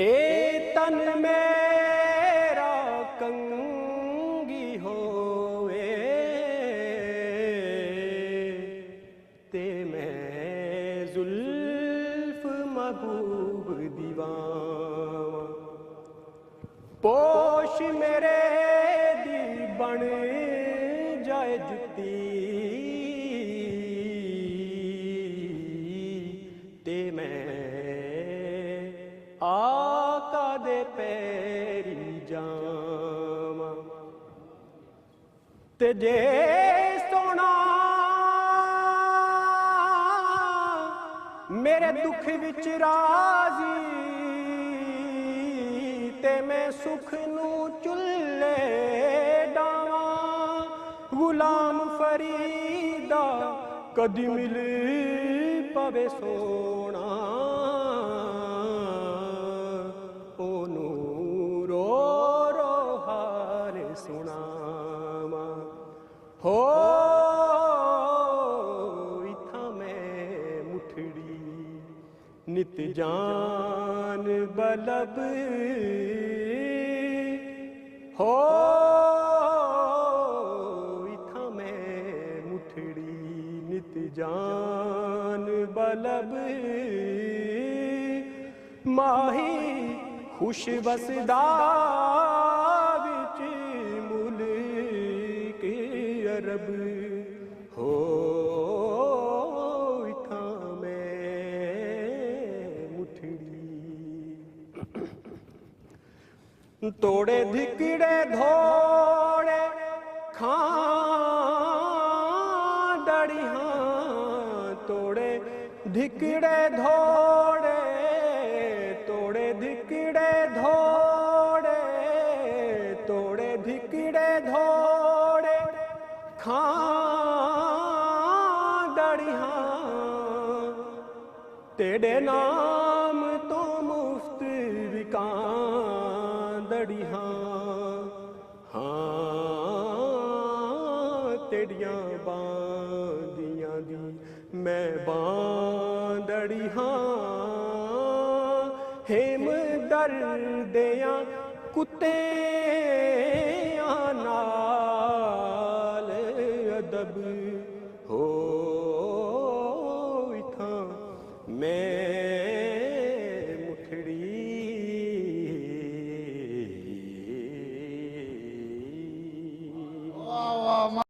ए तन मेरा कंगी होवे ते मैं जुल्फ महबूब दीवाना पोश मेरे दी बन जाए जुती ते मैं आका दे पैरी जावां ते जे सोना मेरे दुख विच राजी ते मैं सुख नू चुल्ले डावां गुलाम फरीदा कदी मिल पवे सोना हो इथा मैं मुठड़ी नित जान बलब हो इथा मैं मुठड़ी नित जान बलब माही खुश बसदा रब हो इथा मैं मुठड़ी तोड़े धिकड़े धोड़े खांडड़ियां तोड़े धिकड़े धोड़े तोड़े धिकड़े धोड़े तोड़े धिकड़े धोड़े खांडड़ियां तेरे नाम तो मुफ्त विकांडड़ियां हाँ तेरियां बांदियां दी मैं बांदड़ियां हेम दर्दियां कुत्ते नाल अदब